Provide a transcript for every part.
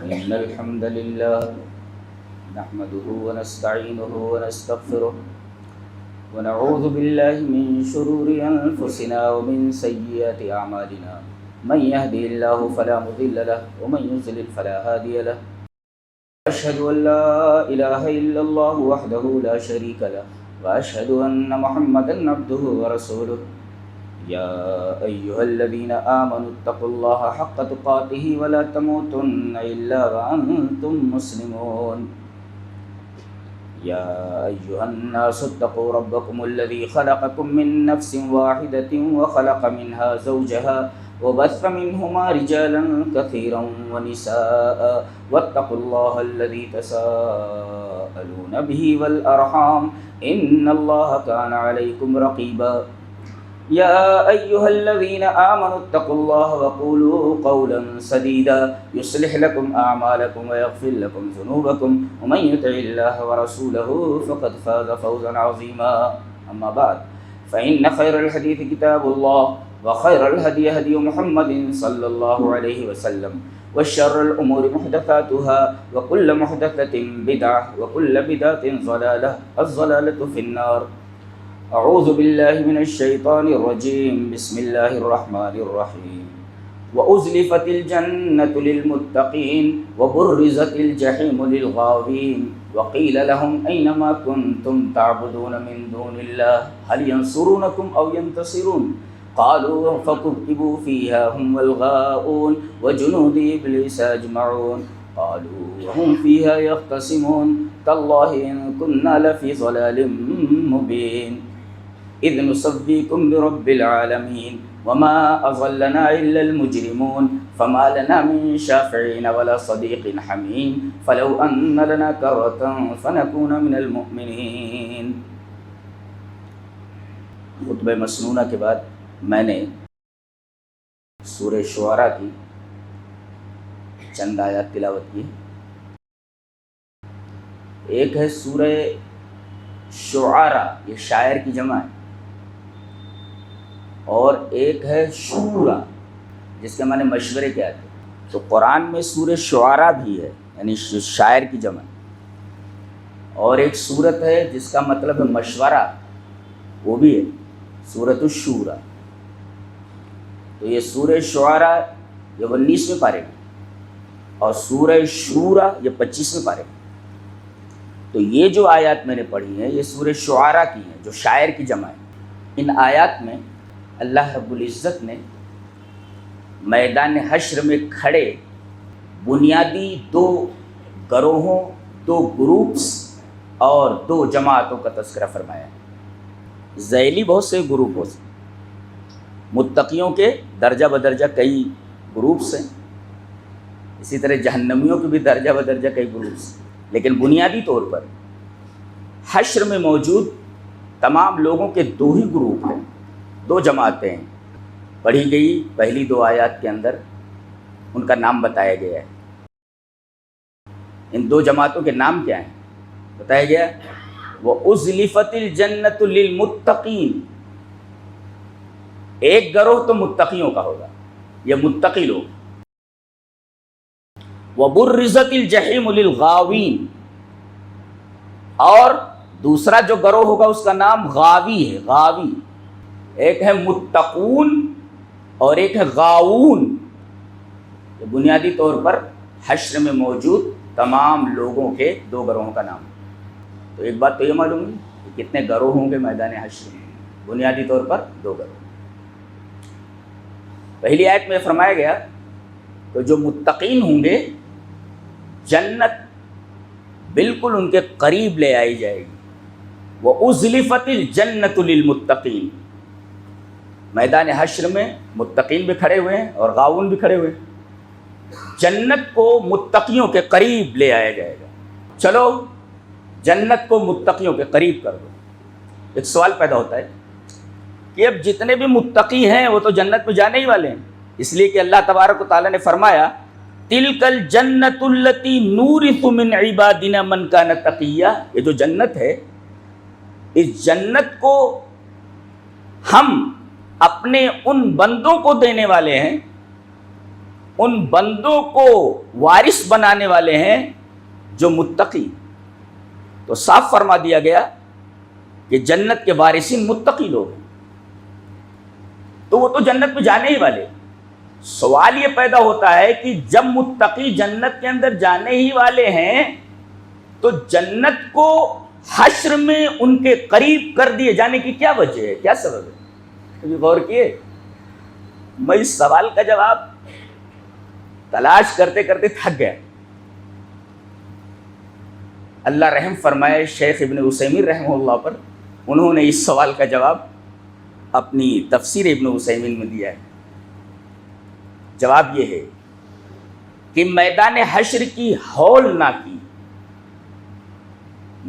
إن الحمد لله نحمده ونستعينه ونستغفره ونعوذ بالله من شرور أنفسنا ومن سيئات أعمالنا من يهده الله فلا مضل له ومن يضلل فلا هادي له أشهد أن لا إله إلا الله وحده لا شريك له وأشهد أن محمدا عبده ورسوله يا أيها الذين آمنوا اتقوا الله حق تقاته ولا تموتن إلا وأنتم مسلمون يا أيها الناس اتقوا ربكم الذي خلقكم من نفس واحدة وخلق منها زوجها وبث منهما رجالا كثيرا ونساء واتقوا الله الذي تساءلون به والأرحام إن الله كان عليكم رقيبا يا أيها الذين آمنوا اتقوا الله وقولوا قولا سديدا يصلح لكم أعمالكم ويغفر لكم ذنوبكم ومن يطع الله ورسوله فقد فاز فوزا عظيما أما بعد فإن خير الحديث كتاب الله وخير الهدي هدي محمد صلى الله عليه وسلم وشر الأمور محدثاتها وكل محدثة بدعة وكل بدعة ضلالة الضلالة في النار أعوذ بالله من الشيطان الرجيم بسم الله الرحمن الرحيم وأزلفت الجنة للمتقين وبرزت الجحيم للغاوين وقيل لهم أين ما كنتم تعبدون من دون الله هل ينصرونكم أو ينتصرون قالوا فكبكبوا فيها هم والغاؤون وجنود إبليس أجمعون قالوا وهم فيها يختصمون تالله إن كنا لفي ضلال مبين إذ نسويكم برب العالمين وما أضلنا إلا المجرمون فما لنا من شافعين ولا صديق حميم فلو أن لنا كرة فنكون من المؤمنين. خطبہ مسنونہ کے بعد میں نے سورہ شعراء کی چند آیات تلاوت کی. ایک ہے سورہ شعراء، یہ شاعر کی جمع ہے، اور ایک ہے شورا جس کے معنی مشورے کے آتے ہیں. تو قرآن میں سورہ شعراء بھی ہے یعنی شاعر کی جمع، اور ایک سورت ہے جس کا مطلب ہے مشورہ، وہ بھی ہے سورۃ الشورى. تو یہ سورہ شعراء یہ 19ویں پارے میں اور سورہ شورا یہ 25ویں پارے میں. تو یہ جو آیات میں نے پڑھی ہیں یہ سورہ شعراء کی ہیں جو شاعر کی جمع ہے. ان آیات میں اللہ رب العزت نے میدان حشر میں کھڑے بنیادی 2 گروہوں، 2 گروپس اور 2 جماعتوں کا تذکرہ فرمایا ہے. ذیلی بہت سے گروپوں سے، متقیوں کے درجہ بدرجہ کئی گروپس ہیں، اسی طرح جہنمیوں کے بھی درجہ بدرجہ کئی گروپس ہیں، لیکن بنیادی طور پر حشر میں موجود تمام لوگوں کے 2 ہی گروپ ہیں، 2 جماعتیں ہیں. پڑھی گئی پہلی 2 آیات کے اندر ان کا نام بتایا گیا ہے. ان 2 جماعتوں کے نام کیا ہیں بتایا گیا. وَأُزْلِفَتِ الْجَنَّةُ لِلْمُتَّقِينَ، ایک گروہ تو متقیوں کا ہوگا، یہ متقی لوگ. وَبُرِّزَتِ الْجَحِيمُ لِلْغَاوِينَ، اور دوسرا جو گروہ ہوگا اس کا نام غاوی ہے. غاوی ایک ہے متقون اور ایک ہے غاوون. یہ بنیادی طور پر حشر میں موجود تمام لوگوں کے 2 گروہوں کا نام. تو ایک بات تو یہ معلوم ہے کہ کتنے گروہ ہوں گے میدان حشر میں. بنیادی طور پر 2 گروہ. پہلی آیت میں فرمایا گیا کہ جو متقین ہوں گے جنت بالکل ان کے قریب لے آئی جائے گی. وَأُزْلِفَتِ الْجَنَّةُ لِلْمُتَّقِينَ، میدان حشر میں متقین بھی کھڑے ہوئے ہیں اور غاوون بھی کھڑے ہوئے ہیں. جنت کو متقیوں کے قریب لے آیا جائے گا. چلو جنت کو متقیوں کے قریب کر دو. ایک سوال پیدا ہوتا ہے کہ اب جتنے بھی متقی ہیں وہ تو جنت میں جانے ہی والے ہیں، اس لیے کہ اللہ تبارک و تعالیٰ نے فرمایا تِلْكَ الْجَنَّةُ الَّتِي نُورِثُ مِنْ عِبَادِنَا مَنْ كَانَ تَقِيًّا. یہ جو جنت ہے اس جنت کو ہم اپنے ان بندوں کو دینے والے ہیں ان بندوں کو وارث بنانے والے ہیں جو متقی. تو صاف فرما دیا گیا کہ جنت کے وارثین متقی لوگ ہیں، تو وہ تو جنت میں جانے ہی والے. سوال یہ پیدا ہوتا ہے کہ جب متقی جنت کے اندر جانے ہی والے ہیں تو جنت کو حشر میں ان کے قریب کر دیے جانے کی کیا وجہ ہے، کیا سبب ہے؟ کبھی غور کیے؟ میں اس سوال کا جواب تلاش کرتے کرتے تھک گیا. اللہ رحم فرمائے شیخ ابن عثیمین رحمہ اللہ پر، انہوں نے اس سوال کا جواب اپنی تفسیر ابن عثیمین میں دیا ہے. جواب یہ ہے کہ میدان حشر کی ہولناکی،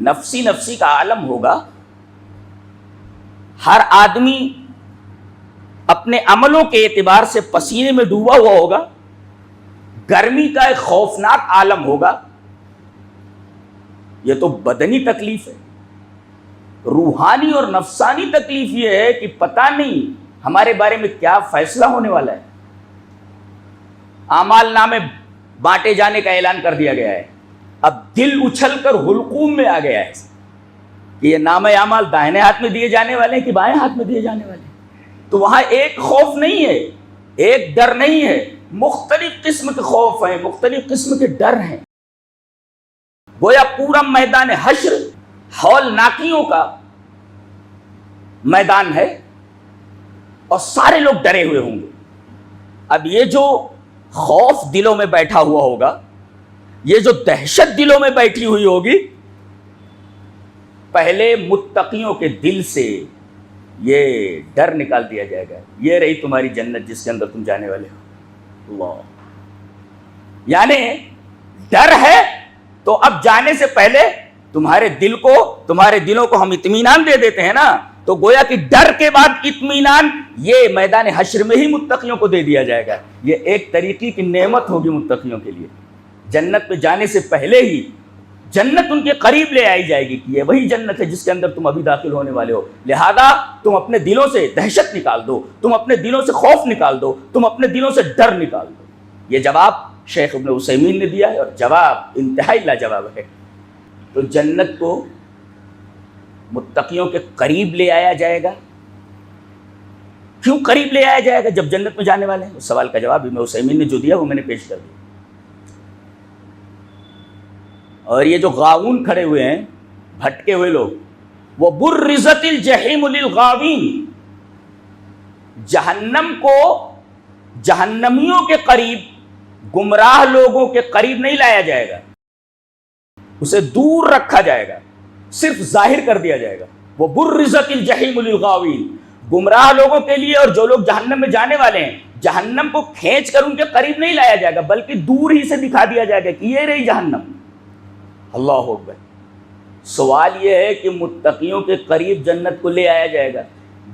نفسی نفسی کا عالم ہوگا. ہر آدمی اپنے عملوں کے اعتبار سے پسینے میں ڈوبا ہوا ہوگا. گرمی کا ایک خوفناک عالم ہوگا. یہ تو بدنی تکلیف ہے. روحانی اور نفسانی تکلیف یہ ہے کہ پتہ نہیں ہمارے بارے میں کیا فیصلہ ہونے والا ہے. اعمال نامے بانٹے جانے کا اعلان کر دیا گیا ہے. اب دل اچھل کر حلقوم میں آ گیا ہے کہ یہ نامہ اعمال دائنے ہاتھ میں دیے جانے والے ہیں کہ بائیں ہاتھ میں دیے جانے والے ہیں. تو وہاں ایک خوف نہیں ہے، ایک ڈر نہیں ہے، مختلف قسم کے خوف ہیں، مختلف قسم کے ڈر ہیں. گویا پورا میدان حشر ہولناکیوں کا میدان ہے اور سارے لوگ ڈرے ہوئے ہوں گے. اب یہ جو خوف دلوں میں بیٹھا ہوا ہوگا، یہ جو دہشت دلوں میں بیٹھی ہوئی ہوگی، پہلے متقیوں کے دل سے یہ ڈر نکال دیا جائے گا. یہ رہی تمہاری جنت جس کے اندر تم جانے والے ہو. اللہ، یعنی ڈر ہے تو اب جانے سے پہلے تمہارے دلوں کو ہم اطمینان دے دیتے ہیں نا. تو گویا کہ ڈر کے بعد اطمینان یہ میدان حشر میں ہی متقیوں کو دے دیا جائے گا. یہ ایک طریقے کی نعمت ہوگی متقیوں کے لیے. جنت میں جانے سے پہلے ہی جنت ان کے قریب لے آئی جائے گی کہ یہ وہی جنت ہے جس کے اندر تم ابھی داخل ہونے والے ہو. لہذا تم اپنے دلوں سے دہشت نکال دو، تم اپنے دلوں سے خوف نکال دو، تم اپنے دلوں سے ڈر نکال دو. یہ جواب شیخ ابن عثیمین نے دیا ہے اور جواب انتہائی لاجواب ہے. تو جنت کو متقیوں کے قریب لے آیا جائے گا. کیوں قریب لے آیا جائے گا جب جنت میں جانے والے ہیں؟ اس سوال کا جواب ابن عثیمین نے جو دیا وہ میں نے پیش کر دیا. اور یہ جو غاوون کھڑے ہوئے ہیں، بھٹکے ہوئے لوگ، وہ برزت الجحیم للغاوین، جہنم کو جہنمیوں کے قریب، گمراہ لوگوں کے قریب نہیں لایا جائے گا. اسے دور رکھا جائے گا، صرف ظاہر کر دیا جائے گا. وہ برزت الجحیم للغاوین، گمراہ لوگوں کے لیے اور جو لوگ جہنم میں جانے والے ہیں، جہنم کو کھینچ کر ان کے قریب نہیں لایا جائے گا بلکہ دور ہی سے دکھا دیا جائے گا کہ یہ رہی جہنم. اللہ اکبر. سوال یہ ہے کہ متقیوں کے قریب جنت کو لے آیا جائے گا،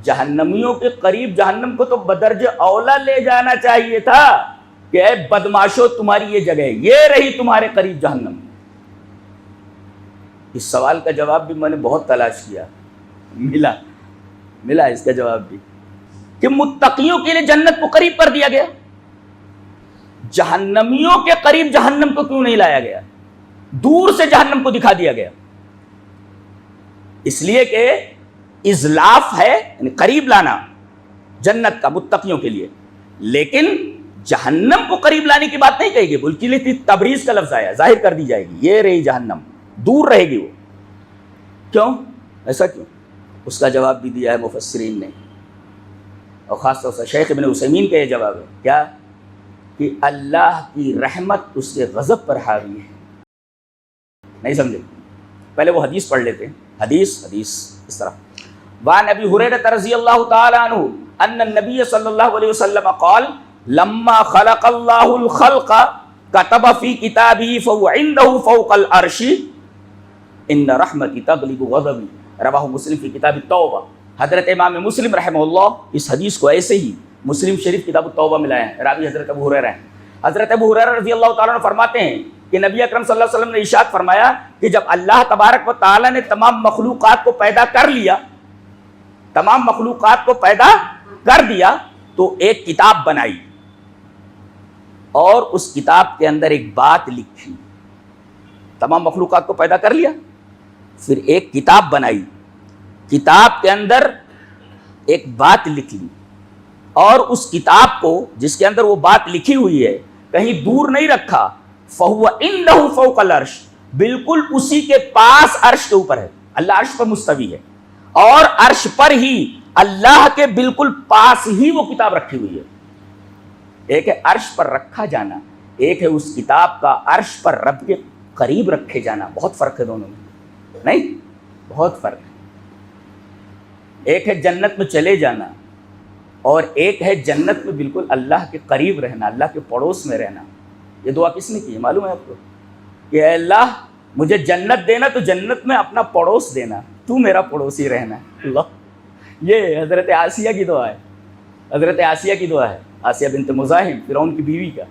جہنمیوں کے قریب جہنم کو تو بدرجہ اولا لے جانا چاہیے تھا کہ اے بدماشو تمہاری یہ جگہ ہے، یہ رہی تمہارے قریب جہنم. اس سوال کا جواب بھی میں نے بہت تلاش کیا، ملا اس کا جواب بھی کہ متقیوں کے لیے جنت کو قریب کر دیا گیا، جہنمیوں کے قریب جہنم کو کیوں نہیں لایا گیا؟ دور سے جہنم کو دکھا دیا گیا. اس لیے کہ ازلاف ہے، یعنی قریب لانا جنت کا متقیوں کے لیے، لیکن جہنم کو قریب لانے کی بات نہیں کہی گئی، بلکہ تبریز کا لفظ آیا، ظاہر کر دی جائے گی یہ رہی جہنم، دور رہے گی وہ. کیوں ایسا کیوں؟ اس کا جواب بھی دیا ہے مفسرین نے، اور خاص طور سے شیخ ابن عثیمین کا یہ جواب ہے کیا کہ اللہ کی رحمت اس کے غضب پر حاوی ہے. نہیں سمجھے؟ پہلے وہ حدیث پڑھ لیتے ہیں. حدیث اس طرح. وعن ابی ہریرہ رضی اللہ تعالی عنہ ان النبی صلی اللہ علیہ وسلم قال لما خلق اللہ الخلق كتب في كتابه فهو عنده فوق العرش ان رحمتی تغلب غضبی. رواہ مسلم فی کتاب التوبہ. حضرت امام مسلم رحمہ اللہ اس حدیث کو ایسے ہی مسلم شریف کتاب التوبہ میں لائے ہیں. راوی حضرت ابو ہریرہ ہیں. حضرت ابو ہریرہ رضی اللہ تعالیٰ عنہ فرماتے ہیں کہ نبی اکرم صلی اللہ علیہ وسلم نے ارشاد فرمایا کہ جب اللہ تبارک و تعالیٰ نے تمام مخلوقات کو پیدا کر لیا، تمام مخلوقات کو پیدا کر دیا تو ایک کتاب بنائی. اور اس کتاب کے اندر ایک بات لکھی. تمام مخلوقات کو پیدا کر لیا, پھر ایک کتاب بنائی, کتاب کے اندر ایک بات لکھ لی, اور اس کتاب کو جس کے اندر وہ بات لکھی ہوئی ہے کہیں دور نہیں رکھا. فَهُوَ إِنَّهُ فَوْقَ الْعَرْشِ, بالکل اسی کے پاس عرش کے اوپر ہے. اللہ عرش پر مستوی ہے, اور عرش پر ہی اللہ کے بالکل پاس ہی وہ کتاب رکھی ہوئی ہے. ایک ہے عرش پر رکھا جانا, ایک ہے اس کتاب کا عرش پر رب کے قریب رکھے جانا. بہت فرق ہے دونوں میں, نہیں بہت فرق ہے. ایک ہے جنت میں چلے جانا, اور ایک ہے جنت میں بالکل اللہ کے قریب رہنا, اللہ کے پڑوس میں رہنا. یہ دعا کس نے کی ہے معلوم ہے آپ کو؟ کہ اے اللہ مجھے جنت دینا تو جنت میں اپنا پڑوس دینا, تو میرا پڑوسی رہنا. اللہ, یہ حضرت آسیہ کی دعا ہے. حضرت آسیہ کی دعا ہے, آسیہ بنت مزاحم فرعون کی بیوی کا.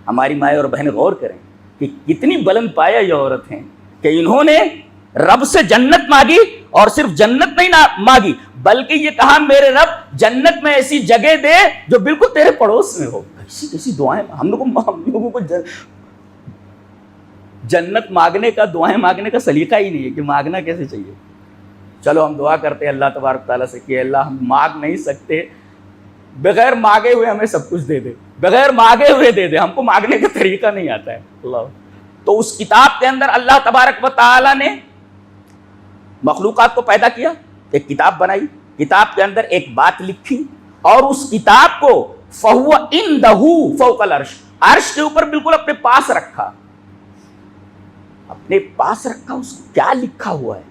ہماری مائیں اور بہنیں غور کریں کہ کتنی بلند پایا یہ عورت ہیں کہ انہوں نے رب سے جنت مانگی, اور صرف جنت نہیں مانگی بلکہ یہ کہا میرے رب جنت میں ایسی جگہ دے جو بالکل تیرے پڑوس میں ہو. کیسی دعائیں. ہم لوگوں کو جنت مانگنے کا, دعائیں مانگنے کا سلیقہ ہی نہیں ہے کہ مانگنا کیسے چاہیے. چلو ہم دعا کرتے ہیں اللہ تبارک تعالیٰ سے کہ اللہ ہم مانگ نہیں سکتے, بغیر مانگے ہوئے ہمیں سب کچھ دے دے, بغیر مانگے ہوئے دے دے, ہم کو مانگنے کا طریقہ نہیں آتا ہے. اللہ, تو اس کتاب کے اندر اللہ تبارک و تعالیٰ نے مخلوقات کو پیدا کیا, ایک کتاب بنائی, کتاب کے اندر ایک بات لکھی, اور اس کتاب کو فَهُوَ عِندَهُ فَوْقَ الْعَرْشِ, عرش کے اوپر بالکل اپنے پاس رکھا. اپنے پاس رکھا, اس کو کیا لکھا ہوا ہے؟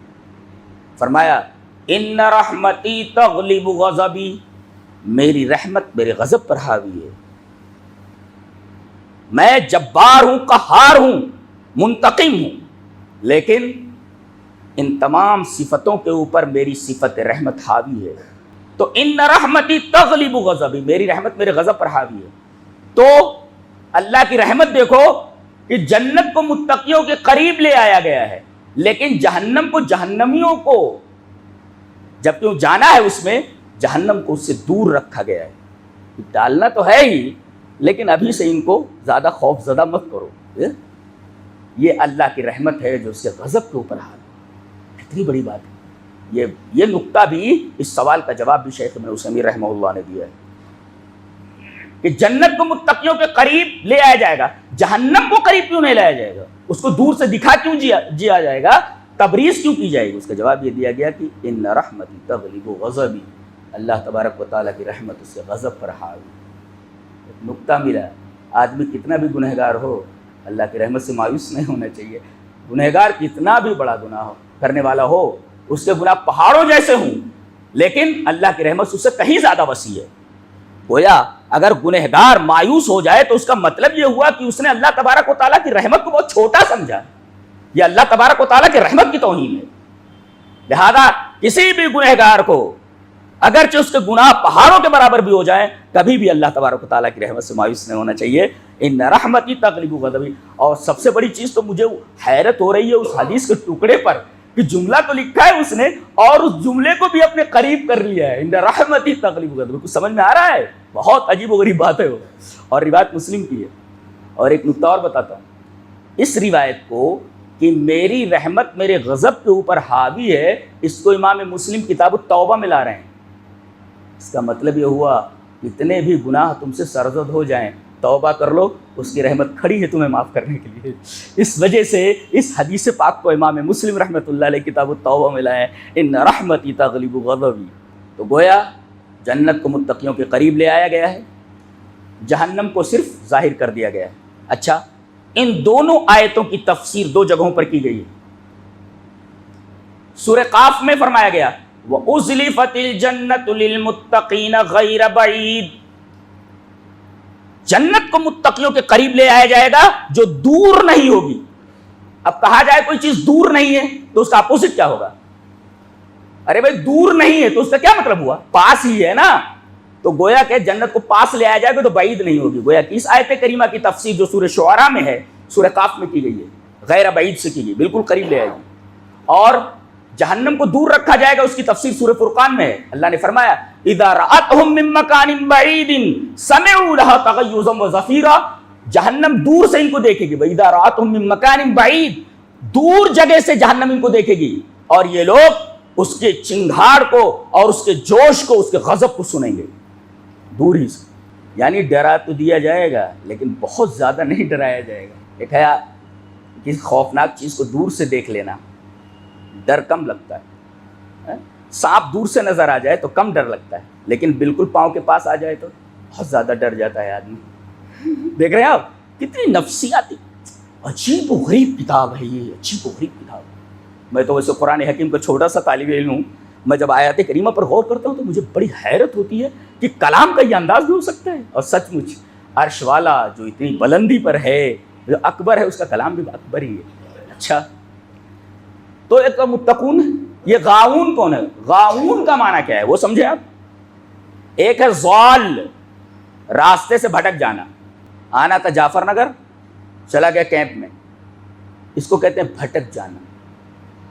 فرمایا اِنَّ رَحْمَتِي تَغْلِبُ غَضَبِي, میری رحمت میرے غضب پر حاوی ہے. میں جبار ہوں, قہار ہوں, منتقم ہوں, لیکن ان تمام صفتوں کے اوپر میری صفت رحمت حاوی ہے. تو ان رحمتی تغلب غضبی, میری رحمت میرے غضب پر حاوی ہے. تو اللہ کی رحمت دیکھو کہ جنت کو متقیوں کے قریب لے آیا گیا ہے, لیکن جہنم کو, جہنمیوں کو جب کیوں جانا ہے اس میں, جہنم کو اس سے دور رکھا گیا ہے. ڈالنا تو ہے ہی, لیکن ابھی سے ان کو زیادہ خوف زدہ مت کرو. یہ اللہ کی رحمت ہے جو اس کے غضب کے اوپر حاوی. کتنی بڑی بات ہے. یہ نقطہ بھی, اس سوال کا جواب بھی شیخ ابن عثیمین رحمہ اللہ نے دیا ہے کہ جنت کو متقیوں کے قریب لے آیا جائے گا, جہنم کو قریب کیوں نہیں لایا جائے گا, اس کو دور سے دکھا کیوں جیا جائے گا, تبریز کیوں کی جائے گی. اس کا جواب یہ دیا گیا کہ ان رحمتی تغلب غضبی, اللہ تبارک و تعالیٰ کی رحمت اس کے غضب پر حاوی. ایک نقطہ ملا, آدمی کتنا بھی گنہگار ہو اللہ کی رحمت سے مایوس نہیں ہونا چاہیے. گنہگار کتنا بھی بڑا گناہ کرنے والا ہو, اس کے گناہ پہاڑوں جیسے ہوں, لیکن اللہ کی رحمت اس سے کہیں زیادہ وسیع ہے. گویا اگر گنہگار مایوس ہو جائے تو اس کا مطلب یہ ہوا کہ اس نے اللہ تبارک و تعالیٰ کی رحمت کو بہت چھوٹا سمجھا. یہ اللہ تبارک و تعالیٰ کی رحمت کی توہین ہے. لہذا کسی بھی گنہگار کو اگرچہ اس کے گناہ پہاڑوں کے برابر بھی ہو جائیں, کبھی بھی اللہ تبارک و تعالیٰ کی رحمت سے مایوس نہیں ہونا چاہیے. ان رحمتی تغلب غضبی. اور سب سے بڑی چیز تو مجھے حیرت ہو رہی ہے اس حدیث کے ٹکڑے پر کہ جملہ تو لکھا ہے اس نے, اور اس جملے کو بھی اپنے قریب کر لیا ہے. ان رحمتی تغلب غضبی, کچھ سمجھ میں آ رہا ہے؟ بہت عجیب و غریب بات ہے وہ, اور روایت مسلم کی ہے. اور ایک نکتہ اور بتاتا ہوں, اس روایت کو کہ میری رحمت میرے غضب کے اوپر حاوی ہے, اس کو امام مسلم کتاب التوبہ میں لا رہے ہیں. اس کا مطلب یہ ہوا کتنے بھی گناہ تم سے سرزد ہو جائیں, توبہ کر لو, اس کی رحمت کھڑی ہے تمہیں معاف کرنے کے لیے. اس وجہ سے اس حدیث پاک کو امام مسلم رحمۃ اللہ علیہ کتاب التوبہ میں لائے, ان رحمتی تغلب غضبی. تو گویا جنت کو متقیوں کے قریب لے آیا گیا ہے, جہنم کو صرف ظاہر کر دیا گیا ہے. اچھا, ان دونوں آیتوں کی تفسیر دو جگہوں پر کی گئی ہے. سورہ قاف میں فرمایا گیا وَأُزْلِفَتِ الْجَنَّةُ لِلْمُتَّقِينَ غَيْرَ بَعِيدٍ, جنت کو متقیوں کے قریب لے آیا جائے گا جو دور نہیں ہوگی. اب کہا جائے کوئی چیز دور نہیں ہے تو اس کا اپوزٹ کیا ہوگا؟ ارے بھائی دور نہیں ہے تو اس کا کیا مطلب ہوا؟ پاس ہی ہے نا. تو گویا کہ جنت کو پاس لے آیا جائے گا تو بعید نہیں ہوگی. گویا کہ اس آیت کریمہ کی تفسیر جو سورہ شعراء میں ہے, سورہ قاف میں کی گئی ہے, غیر بعید سے کی گئی, بالکل قریب لے آئے گی. اور جہنم کو دور رکھا جائے گا, اس کی تفسیر سورہ فرقان میں ہے. اللہ نے فرمایا اذا رأتهم من مکان بعید سمعوا لها تغیظا وزفیرا, جہنم دور سے ان کو دیکھے گی، وَإِذَا رَأَتْهُم مِّن مَّكَانٍ بَعِيدٍ، دور جگہ سے جہنم ان کو دیکھے گی، اور یہ لوگ اس کے چنگھاڑ کو اور اس کے جوش کو، اس کے غضب کو سنیں گے دور ہی سے. یعنی ڈرا تو دیا جائے گا لیکن بہت زیادہ نہیں ڈرایا جائے گا. ایک ہے کسی خوفناک چیز کو دور سے دیکھ لینا، ڈر کم لگتا ہے. سانپ دور سے نظر آ جائے تو کم ڈر لگتا ہے، لیکن بالکل پاؤں کے پاس آ جائے تو بہت زیادہ ڈر جاتا ہے آدمی. دیکھ رہے ہیں آپ کتنی نفسیاتی عجیب و غریب کتاب ہے یہ، عجیب و غریب کتاب. میں تو ویسے قرآن حکیم کا چھوٹا سا طالب علم ہوں، میں جب آیات کریمہ پر غور کرتا ہوں تو مجھے بڑی حیرت ہوتی ہے کہ کلام کا یہ انداز بھی ہو سکتا ہے. اور سچ مچ عرش والا جو اتنی بلندی پر ہے، جو اکبر ہے، اس کا کلام بھی اکبر ہی ہے. اچھا، تو ایک متقون ہے. یہ غاؤون کون ہے؟ غاؤون کا معنی کیا ہے وہ سمجھے آپ؟ ایک ہے ضال، راستے سے بھٹک جانا. آنا تھا جعفر نگر، چلا گیا کیمپ میں، اس کو کہتے ہیں بھٹک جانا.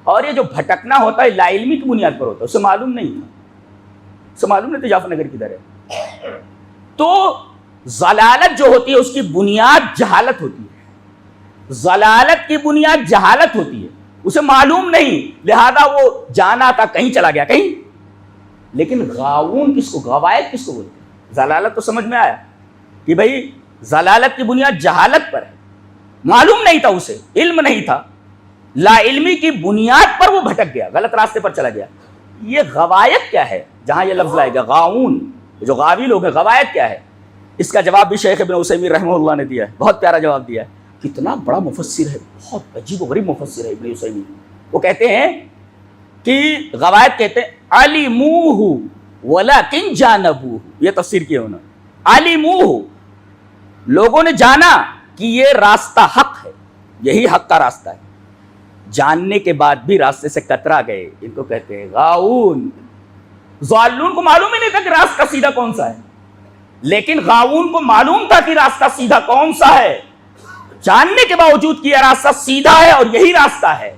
اور یہ جو بھٹکنا ہوتا ہے لا علمی کی بنیاد پر ہوتا ہے، اسے معلوم نہیں تھا، اسے معلوم نہیں تھا جعفر نگر کدھر ہے. تو ضلالت جو ہوتی ہے اس کی بنیاد جہالت ہوتی ہے. ضلالت کی بنیاد جہالت ہوتی ہے، اسے معلوم نہیں، لہذا وہ جانا تھا کہیں چلا گیا کہیں. لیکن غاؤون کس کو، غوایت کس کو بولتے ہیں؟ ضلالت تو سمجھ میں آیا کہ بھائی ضلالت کی بنیاد جہالت پر ہے، معلوم نہیں تھا اسے، علم نہیں تھا، لا علمی کی بنیاد پر وہ بھٹک گیا، غلط راستے پر چلا گیا. یہ غوایت کیا ہے؟ جہاں یہ لفظ آئے گا غاؤون، جو غاوی لوگ ہیں، غوایت کیا ہے؟ اس کا جواب بھی شیخ ابن عثیمین رحمہ اللہ نے دیا ہے، بہت پیارا جواب دیا ہے. کتنا بڑا مفسر ہے، بہت عجیب و غریب مفسر ہے ابن عثیمین. وہ کہتے ہیں کہ غوایت کہتے ہیں علموہ ولکن جانبوہ. یہ تفسیر کی ہے انہوں نے. علموہ، لوگوں نے جانا کہ یہ راستہ حق ہے، یہی حق کا راستہ ہے، جاننے کے بعد بھی راستے سے کترا گئے، ان کو کہتے ہیں غاؤون. ضالون کو معلوم ہی نہیں تھا کہ راستہ سیدھا کون سا ہے، لیکن غاؤون کو معلوم تھا کہ راستہ سیدھا کون سا ہے. جاننے کے باوجود کہ یہ راستہ سیدھا ہے اور یہی راستہ ہے،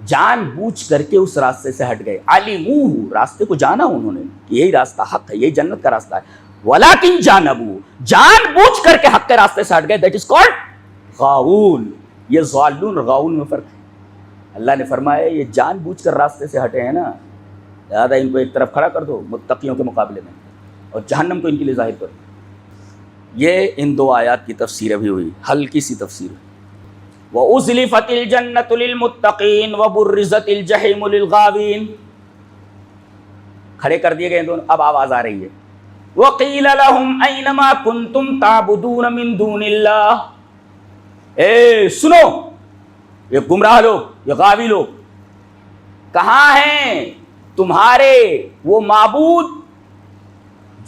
جان بوجھ کر کے اس راستے سے ہٹ گئے. علموہ، راستے کو جانا انہوں نے کہ یہی راستہ حق ہے، یہی جنت کا راستہ ہے. ولیکن جانبوہ، جان بوجھ کر کے حق کے راستے سے ہٹ گئے، دیٹ از کالڈ غاؤون. یہ ضالون اور غاؤون میں فرق ہے. اللہ نے فرمایا یہ جان بوجھ کر راستے سے ہٹے ہیں نا، لہٰذا ان کو ایک طرف کھڑا کر دو متقیوں کے مقابلے میں، اور جہنم کو ان کے لیے ظاہر کر دو. یہ ان دو آیات کی تفسیر بھی ہوئی، ہلکی سی تفسیر. وَأُزْلِفَتِ الْجَنَّةُ لِلْمُتَّقِينَ وَبُرِّزَتِ الْجَحِيمُ لِلْغَاوِينَ. کھڑے کر دیے گئے دونوں. اب آواز آ رہی ہے وَقِيلَ لَهُمْ أَيْنَ مَا كُنْتُمْ تَعْبُدُونَ مِن دُونِ اللَّهِ. اے سنو، یہ گمراہ لوگ، یہ غاوی لوگ، کہاں ہیں تمہارے وہ معبود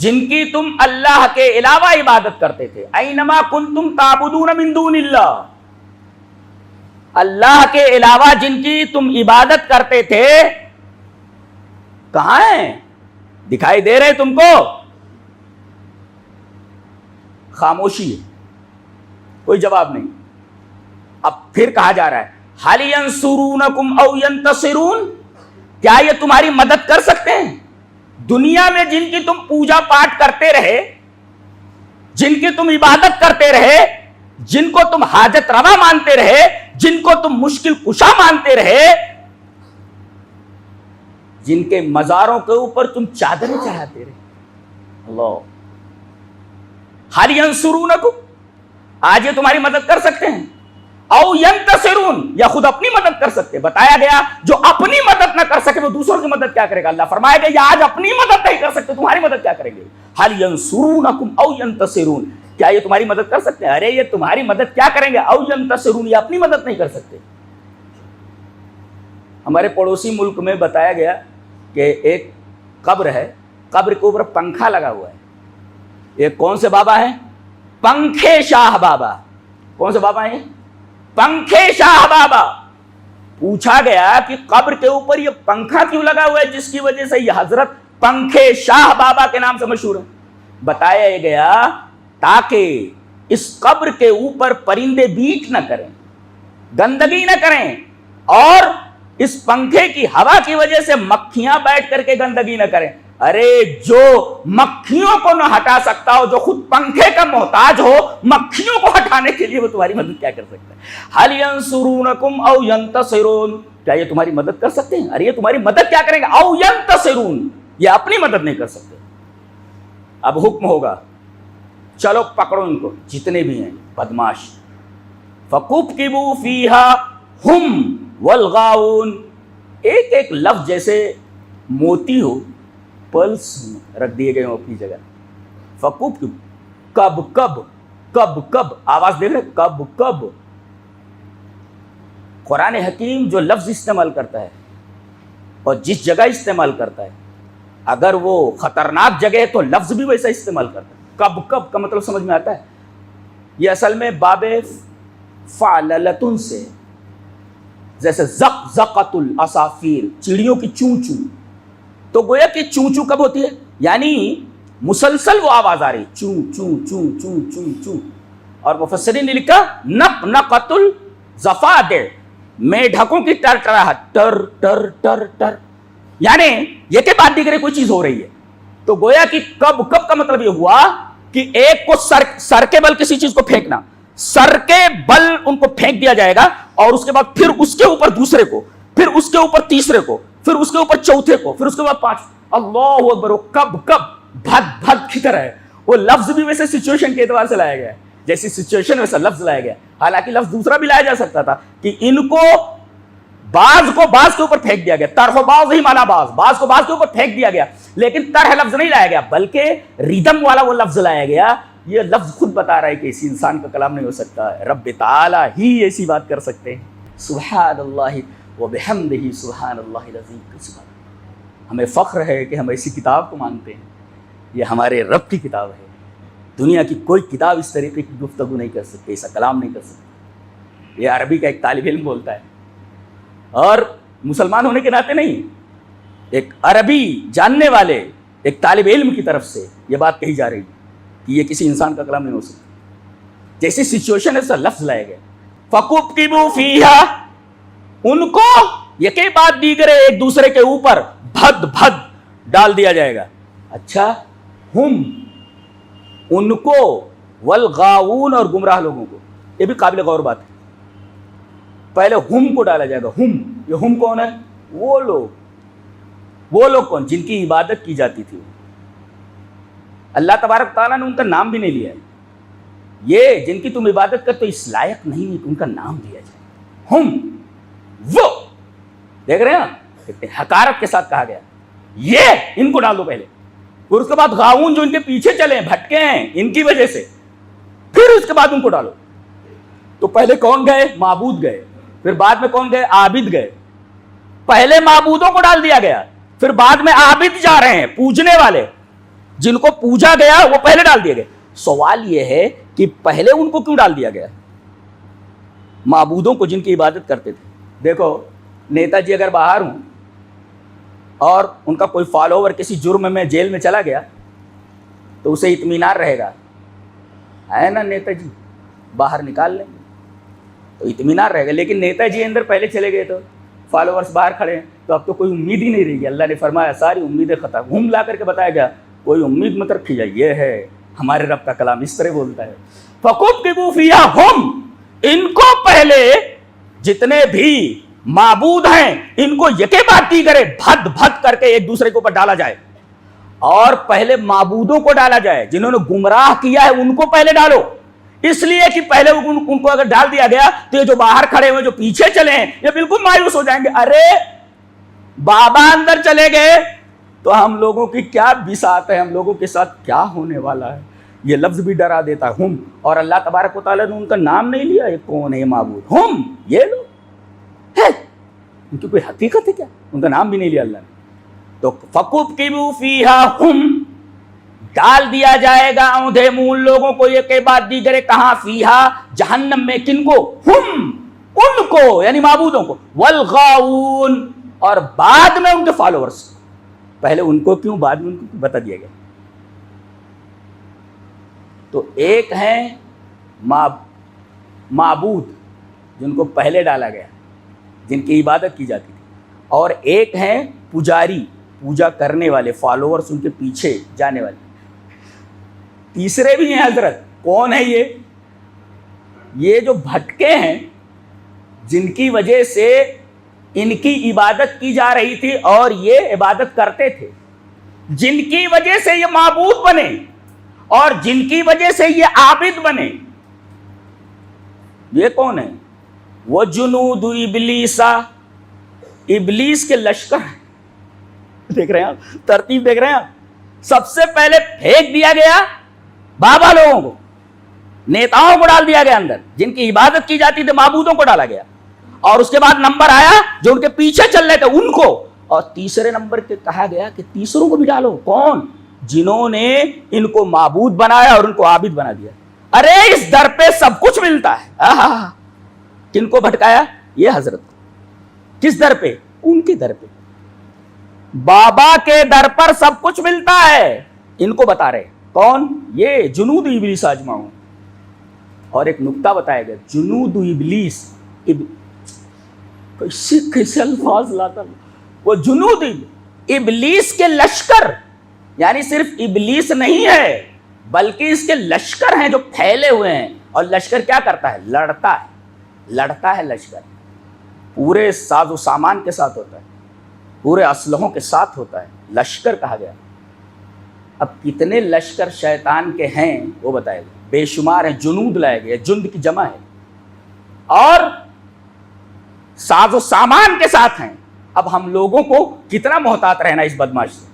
جن کی تم اللہ کے علاوہ عبادت کرتے تھے؟ اینما کنتم تعبدون من دون اللہ، اللہ کے علاوہ جن کی تم عبادت کرتے تھے کہاں ہیں؟ دکھائی دے رہے تم کو؟ خاموشی ہے، کوئی جواب نہیں. اب پھر کہا جا رہا ہے هل ينصرونکم او ينتصرون، کیا یہ تمہاری مدد کر سکتے ہیں؟ دنیا میں جن کی تم پوجا پاٹ کرتے رہے، جن کی تم عبادت کرتے رہے، جن کو تم حاجت روا مانتے رہے، جن کو تم مشکل کشا مانتے رہے، جن کے مزاروں کے اوپر تم چادریں چڑھاتے رہے. اللہ، هل ينصرونکم، آج یہ تمہاری مدد کر سکتے ہیں؟ او ینتصرون، یا خود اپنی مدد کر سکتے. بتایا گیا جو اپنی مدد نہ کر سکے وہ دوسروں کی مدد کیا کرے گا؟ اللہ فرمائے گا یہ آج اپنی مدد نہیں کر سکتے، تمہاری مدد کیا کریں گے؟ هل ينصرونکم او ینتصرون، کیا یہ تمہاری مدد کر سکتے ہیں؟ ارے یہ تمہاری مدد کیا کریں گے؟ او ینتصرون، یہ اپنی مدد نہیں کر سکتے. ہمارے پڑوسی ملک میں بتایا گیا کہ ایک قبر ہے، قبر کے اوپر پنکھا لگا ہوا ہے. یہ کون سے بابا ہیں؟ پنکھے شاہ بابا. کون سے بابا ہیں؟ پنکھے شاہ بابا. پوچھا گیا کہ قبر کے اوپر یہ پنکھا کیوں لگا ہوا ہے جس کی وجہ سے یہ حضرت پنکھے شاہ بابا کے نام سے مشہور ہے؟ بتایا گیا تاکہ اس قبر کے اوپر پرندے بیٹ نہ کریں، گندگی نہ کریں، اور اس پنکھے کی ہوا کی وجہ سے مکھیاں بیٹھ کر کے گندگی نہ کریں. ارے جو مکھیوں کو نہ ہٹا سکتا ہو، جو خود پنکھے کا محتاج ہو، مکھیوں کو ہٹانے کے لیے وہ تمہاری مدد کیا کر سکتا ہے؟ هل ينصرونکم او ینتصرون، کیا یہ تمہاری مدد کر سکتے ہیں؟ ارے یہ تمہاری مدد کیا کریں گے؟ او ینتصرون، یہ اپنی مدد نہیں کر سکتے۔ اب حکم ہوگا چلو پکڑو ان کو جتنے بھی ہیں بدماش، فَكُبْكِبُوا فِيهَا هُمْ وَالْغَاوُونَ، ایک ایک لفظ جیسے موتی ہو پلس رکھ دیے گئے ہوں اپنی جگہ۔ فَكُبْكِبُوا، کب کب کب کب، آواز دیکھ رہے کب کب۔ قرآن حکیم جو لفظ استعمال کرتا ہے اور جس جگہ استعمال کرتا ہے، اگر وہ خطرناک جگہ ہے تو لفظ بھی ویسا استعمال کرتا ہے۔ کب کب کا مطلب سمجھ میں آتا ہے؟ یہ اصل میں باب فعللتن سے، جیسے زق زقت العصافیر، چڑیوں کی چوں چوں، تو گویا کہ چوں چوں کب ہوتی ہے؟ یعنی مسلسل وہ آواز آ رہی، چوں چوں چوں چوں چوں چوں۔ اور مفسرین نے لکھا نق نقت الضفادع، میڈھکوں کی ٹر ٹراہٹ، ٹر ٹر ٹر ٹر، یعنی یہ کے بعد دیگر کوئی چیز ہو رہی ہے۔ تو گویا کہ کب کب کا مطلب یہ ہوا کہ ایک کو سر کے بل کسی چیز کو پھینکنا، سر کے بل ان کو پھینک دیا جائے گا، اور اس کے بعد پھر اس کے اوپر دوسرے کو، پھر اس کے اوپر تیسرے کو، پھر اس کے اوپر چوتھے کو، پھر اس کے بعد پانچ۔ اللہ اکبر، کب کب بھد بھد کی طرح ہے۔ وہ لفظ بھی ویسے سچویشن کے اعتبار سے لایا گیا ہے، جیسی سچویشن ویسا لفظ لایا گیا، حالانکہ لفظ دوسرا بھی لایا جا سکتا تھا کہ ان کو بعض کو بعض کے اوپر پھینک دیا گیا، طرح بعض ہی مانا بعض کو بعض کے اوپر پھینک دیا گیا، لیکن طرح لفظ نہیں لایا گیا، بلکہ ریدم والا وہ لفظ لایا گیا۔ یہ لفظ خود بتا رہا ہے کہ اسی انسان کا کلام نہیں ہو سکتا، رب تعالی ہی ایسی بات کر سکتے ہیں۔ سبحان اللہ وبحمدہ، سبحان اللہ العظیم۔ ہمیں فخر ہے کہ ہم ایسی کتاب کو مانتے ہیں، یہ ہمارے رب کی کتاب ہے۔ دنیا کی کوئی کتاب اس طریقے کی گفتگو نہیں کر سکتی، ایسا کلام نہیں کر سکتی۔ یہ عربی کا ایک طالب علم بولتا ہے، اور مسلمان ہونے کے ناطے نہیں، ایک عربی جاننے والے ایک طالب علم کی طرف سے یہ بات کہی جا رہی ہے کہ یہ کسی انسان کا کلام نہیں ہو سکتا۔ جیسی سچویشن ہے سا لفظ لائے گئے، فَكُبْكِبُوا فِيهَا، ان کو یکے بعد دیگرے ایک دوسرے کے اوپر بھد بھد ڈال دیا جائے گا۔ اچھا، ہم ان کو، والغاؤون اور گمراہ لوگوں کو، یہ بھی قابل غور بات ہے۔ پہلے ہم کو ڈالا جائے گا، ہم، یہ ہم کون ہے؟ وہ لوگ کون؟ جن کی عبادت کی جاتی تھی۔ اللہ تبارک تعالیٰ نے ان کا نام بھی نہیں لیا ہے، یہ جن کی تم عبادت کرتے اس لائق نہیں ہے کہ ان کا نام لیا جائے۔ ہم، وہ، دیکھ رہے ہیں حقارت کے ساتھ کہا گیا، یہ ان کو ڈال دو پہلے، پھر اس کے بعد غاؤون جو ان کے پیچھے چلے ہیں، بھٹکے ہیں ان کی وجہ سے، پھر اس کے بعد ان کو ڈالو۔ تو پہلے کون گئے؟ معبود گئے، پھر بعد میں کون گئے؟ عابد گئے۔ پہلے معبودوں کو ڈال دیا گیا، پھر بعد میں عابد جا رہے ہیں، پوجنے والے، جن کو پوجا گیا وہ پہلے ڈال دیے گئے۔ سوال یہ ہے کہ پہلے ان کو کیوں ڈال دیا گیا؟ معبودوں کو جن کی عبادت کرتے تھے۔ دیکھو نیتا جی اگر باہر ہوں اور ان کا کوئی فالوور کسی جرم میں جیل میں چلا گیا تو اسے اطمینان رہے گا، ہے نا نیتا جی باہر نکال لیں گے تو اطمینان رہے گا، لیکن نیتا جی اندر پہلے چلے گئے تو فالوورز باہر کھڑے ہیں تو اب تو کوئی امید ہی نہیں رہی گی۔ اللہ نے فرمایا ساری امیدیں ختم، ہم لا کر کے بتایا گیا کوئی امید مت رکھیے، یہ ہے ہمارے رب کا کلام، اس طرح بولتا ہے۔ فَكُبْكِبُوا فِيهَا، ہم، ان کو پہلے جتنے بھی معبود ہیں ان کو یکے بعد دیگرے بھد بھد کر کے ایک دوسرے کے اوپر ڈالا جائے، اور پہلے معبودوں کو ڈالا جائے، جنہوں نے گمراہ کیا ہے ان کو پہلے ڈالو، اس لیے کہ پہلے ان کو اگر ڈال دیا گیا تو یہ جو باہر کھڑے ہوئے جو پیچھے چلے ہیں یہ بالکل مایوس ہو جائیں گے، ارے بابا اندر چلے گئے تو ہم لوگوں کی کیا بساط ہے، ہم لوگوں کے ساتھ کیا ہونے والا ہے۔ یہ لفظ بھی ڈرا دیتا ہے، ہم، اور اللہ تبارک و تعالیٰ نے ان کا نام نہیں لیا، یہ کون ہے یہ معبود؟ ہم، یہ لوگ ہے، ان کی کوئی حقیقت ہے کیا؟ ان کا نام بھی نہیں لیا اللہ نے۔ تو فَكُبْكِبُوا فِيهَا، ہم، ڈال دیا جائے گا اوندھے منہ لوگوں کو یہ کے بعد دیگرے، کہاں؟ فیہا، جہنم میں، کن کو؟ ہم، ان کو، یعنی معبودوں کو، والغاؤون، اور بعد میں ان کے فالوورز۔ پہلے ان کو کیوں، بعد میں ان کو بتا دیا گیا۔ تو ایک ہیں معبود جن کو پہلے ڈالا گیا، جن کی عبادت کی جاتی تھی، اور ایک ہیں پجاری پوجا کرنے والے فالوورز، ان کے پیچھے جانے والے. تیسرے بھی ہیں حضرت. کون ہے یہ جو بھٹکے ہیں، جن کی وجہ سے ان کی عبادت کی جا رہی تھی اور یہ عبادت کرتے تھے، جن کی وجہ سے یہ معبود بنے اور جن کی وجہ سے یہ عابد بنے. یہ کون ہے؟ وہ جنود ابلیس، ابلیس کے لشکر. دیکھ رہے ہیں آپ ترتیب، دیکھ رہے ہیں آپ. سب سے پہلے پھینک دیا گیا بابا لوگوں کو، نیتاؤں کو ڈال دیا گیا اندر، جن کی عبادت کی جاتی تھی معبودوں کو ڈالا گیا. اور اس کے بعد نمبر آیا جو ان کے پیچھے چل رہے تھے ان کو، اور تیسرے نمبر کے کہا گیا کہ تیسروں کو بھی ڈالو. کون؟ جنہوں نے ان کو معبود بنایا اور ان کو عابد بنا دیا. ارے اس در پہ سب کچھ ملتا ہے. کن کو بھٹکایا؟ یہ حضرت. کس در پہ؟ ان کے در پہ. بابا کے در پر سب کچھ ملتا ہے. ان کو بتا رہے کون؟ یہ جنود ابلیس اجمعون. اور ایک نکتہ بتایا گیا، جنود ابلیس کیسے الفاظ لاتا. وہ جنود ابلیس کے لشکر، یعنی صرف ابلیس نہیں ہے بلکہ اس کے لشکر ہیں جو پھیلے ہوئے ہیں. اور لشکر کیا کرتا ہے؟ لڑتا ہے. لشکر پورے ساز و سامان کے ساتھ ہوتا ہے، پورے اسلحوں کے ساتھ ہوتا ہے. لشکر کہا گیا. اب کتنے لشکر شیطان کے ہیں وہ بتائے گا. بے شمار ہیں. جنود لائے گئے، جند کی جمع ہے، اور ساز و سامان کے ساتھ ہیں. اب ہم لوگوں کو کتنا محتاط رہنا اس بدماش سے.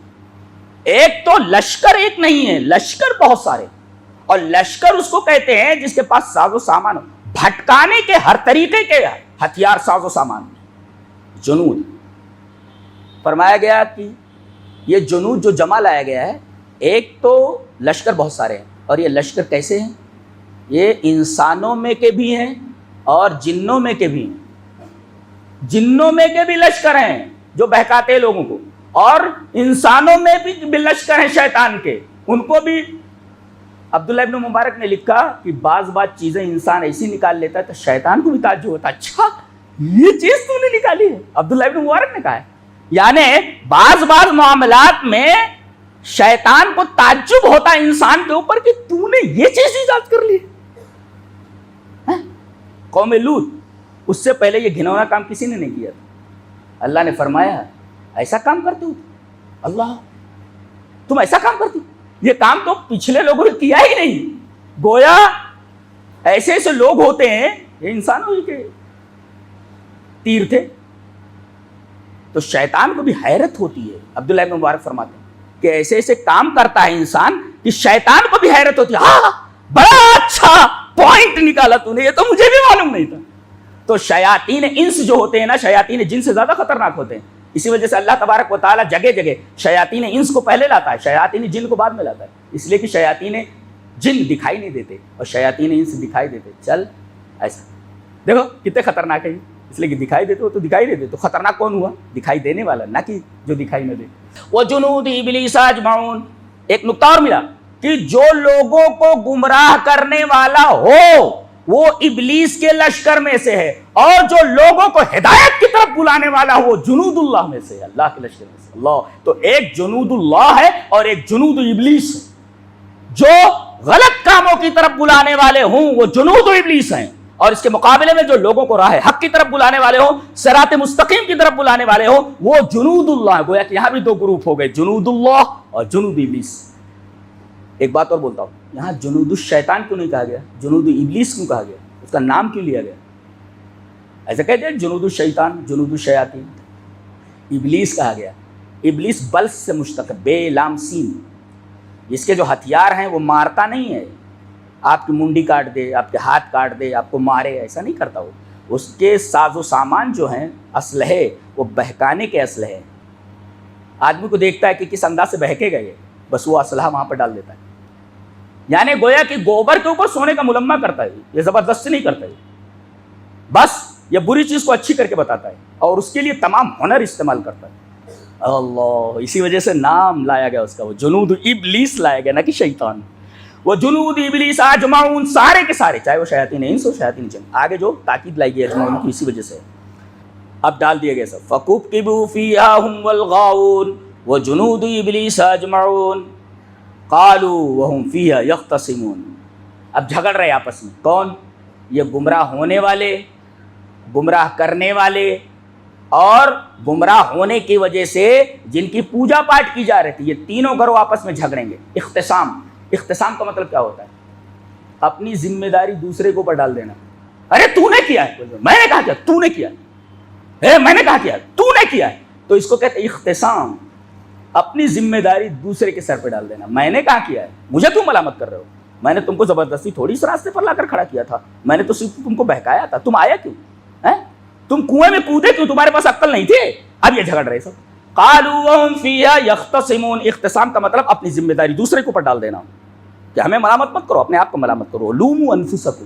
ایک تو لشکر ایک نہیں ہے، لشکر بہت سارے. اور لشکر اس کو کہتے ہیں جس کے پاس ساز و سامان ہو، بھٹکانے کے ہر طریقے کے ہتھیار، ساز و سامان. جنود فرمایا گیا کہ یہ جنود جو جمع لایا گیا ہے، ایک تو لشکر بہت سارے ہیں. اور یہ لشکر کیسے ہیں؟ یہ انسانوں میں کے بھی ہیں اور جنوں میں کے بھی ہیں. جنوں میں کے بھی لشکر ہیں جو بہکاتے ہیں لوگوں کو، اور انسانوں میں بھی لشکر ہیں شیطان کے، ان کو بھی. عبداللہ ابن مبارک نے لکھا کہ بعض چیزیں انسان ایسی نکال لیتا ہے تو شیطان کو بھی تعجب ہوتا ہے، اچھا یہ چیز تو نے نکالی ہے. عبداللہ ابن مبارک نے کہا ہے، یعنی بعض معاملات میں شیطان کو تعجب ہوتا ہے انسان کے اوپر کہ تو نے یہ چیز ایجاد کر لی. قوم لوط، اس سے پہلے یہ گھنونا کام کسی نے نہیں کیا تھا. اللہ نے فرمایا ایسا کام کرتے ہو؟ اللہ تم ایسا کام کرتے ہو؟ یہ کام تو پچھلے لوگوں نے کیا ہی نہیں. گویا ایسے ایسے لوگ ہوتے ہیں، یہ انسانوں ہی کے تیر تھے. تو شیطان کو بھی حیرت ہوتی ہے. عبداللہ ابن مبارک فرماتے ہیں کہ ایسے ایسے کام کرتا ہے انسان کہ شیطان کو بھی حیرت ہوتی ہے. ہاں بڑا اچھا پوائنٹ نکالا تو نے، یہ تو مجھے بھی معلوم نہیں تھا. تو شیاطین انس جو ہوتے ہیں نا، شیاطین جن سے زیادہ خطرناک ہوتے ہیں. اسی وجہ سے اللہ تبارک و تعالیٰ جگہ جگہ شیاطین انس کو پہلے لاتا ہے، شیاطین جن کو بعد میں لاتا ہے. اس لیے کہ شیاطین جن دکھائی نہیں دیتے اور شیاطین انس دکھائی دیتے. چل ایسا دیکھو کتنے خطرناک ہے، اس لیے کہ دکھائی دیتے ہو تو دکھائی دیتے. تو خطرناک کون ہوا؟ دکھائی دینے والا، نہ کہ جو دکھائی نہ دے. وہ جنود ابلیس اجمعون. ایک نقطہ اور ملا کہ جو لوگوں کو گمراہ کرنے والا ہو وہ ابلیس کے لشکر میں سے ہے، اور جو لوگوں کو ہدایت کی طرف بلانے والا ہو وہ جنود اللہ میں سے ہے، اللہ کے لشکر میں سے. اللہ تو ایک جنود اللہ ہے اور ایک جنود ابلیس ہے. جو غلط کاموں کی طرف بلانے والے ہوں وہ جنود ابلیس ہیں، اور اس کے مقابلے میں جو لوگوں کو راہ حق کی طرف بلانے والے ہوں، صراط مستقیم کی طرف بلانے والے ہوں، وہ جنود اللہ. گویا کہ یہاں بھی دو گروپ ہو گئے، جنود اللہ اور جنود ابلیس. ایک بات اور بولتا ہوں، یہاں جنود الشیطان کیوں نہیں کہا گیا؟ جنود ابلیس کیوں کہا گیا؟ اس کا نام کیوں لیا گیا؟ ایسا کہتے ہیں جنود الشیطان، جنود الشیاطین. ابلیس کہا گیا. ابلیس بلس سے مشتق، بے لام سین. اس کے جو ہتھیار ہیں وہ مارتا نہیں ہے، آپ کی منڈی کاٹ دے، آپ کے ہاتھ کاٹ دے، آپ کو مارے، ایسا نہیں کرتا. وہ اس کے ساز و سامان جو ہیں، اسلحے، وہ بہکانے کے اسلحے ہیں. آدمی کو دیکھتا ہے کہ کس انداز سے بہکے گئے، بس وہ اسلحہ وہاں پر ڈال دیتا ہے. یعنی گویا کہ گوبر کے اوپر سونے کا ملمہ کرتا ہے. یہ زبردستی نہیں کرتا ہے، بس یہ بری چیز کو اچھی کر کے بتاتا ہے اور اس کے لیے تمام ہنر استعمال کرتا ہے. اللہ، اسی وجہ سے نام لایا گیا اس کا، وہ جنود ابلیس لایا گیا، نہ کہ شیطان. وہ جنود ابلیس اجمعون، سارے کے سارے، چاہے وہ شیاطین انس ہو شیاطین جن. آگے جو تاکید لائی گئی اجمعون کی اسی وجہ سے اب ڈال دیا گیا سب. فَكُبْكِبُوا فِيهَا هُمْ وَالْغَاوُونَ. وجنود ابلیس اجمعون قالوا وهم فیہا یختصمون. اب جھگڑ رہے آپس میں. کون؟ یہ گمراہ ہونے والے، گمراہ کرنے والے، اور گمراہ ہونے کی وجہ سے جن کی پوجا پاٹ کی جا رہی تھی. یہ تینوں گروہ آپس میں جھگڑیں گے. اختصام، اختصام کا مطلب کیا ہوتا ہے؟ اپنی ذمہ داری دوسرے کے اوپر ڈال دینا. ارے تو نے کیا ہے، میں نے کہا کیا، تو نے کیا ہے، میں نے کہا کیا، تو نے کیا ہے. تو اس کو کہتے ہیں اختصام. اپنی ذمہ داری دوسرے کے سر پہ ڈال دینا. میں نے کہا کیا ہے، مجھے کیوں ملامت کر رہے ہو؟ میں نے تم کو زبردستی تھوڑی اس راستے پر لا کر کھڑا کیا تھا. میں نے تو صرف تم کو بہکایا تھا. تم آیا کیوں؟ تم کنویں میں کودے کیوں؟ تمہارے پاس عقل نہیں تھی. اب یہ جھگڑ رہے سب. قالوا وهم فیہا یختصمون. اختصام کا مطلب اپنی ذمہ داری دوسرے کے اوپر ڈال دینا کہ ہمیں ملامت مت کرو، اپنے آپ کو ملامت کرو. لوموا انفسکم.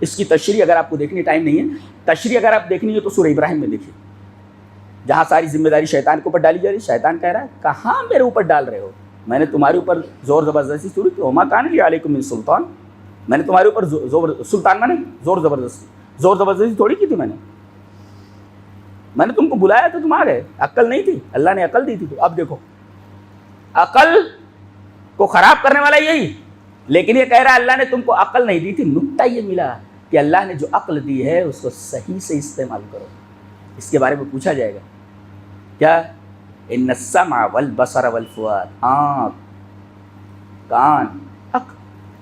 اس کی تشریح اگر آپ کو دیکھنی، ٹائم نہیں ہے، تشریح اگر آپ دیکھنی ہے تو سورہ ابراہیم میں دیکھیے، جہاں ساری ذمہ داری شیطان کے اوپر ڈالی جا رہی. شیطان کہہ رہا ہے کہاں میرے اوپر ڈال رہے ہو؟ میں نے تمہارے اوپر زور زبردستی تھوڑی کی. وما کان لی علیکم من سلطان. میں نے تمہارے اوپر سلطان میں نے زور زبردستی تھوڑی کی تھی. میں نے تم کو بلایا تو تم آ گئے. عقل نہیں تھی، اللہ نے عقل دی تھی. تو اب دیکھو، عقل کو خراب کرنے والا یہی، لیکن یہ کہہ رہا ہے اللہ نے تم کو عقل نہیں دی تھی. نکتہ یہ ملا کہ اللہ نے جو عقل دی ہے اس کو صحیح سے استعمال کرو. اس کے بارے میں پوچھا جائے گا. کیا؟ ان السمع والبصر والفؤاد. آنکھ، کان، عقل،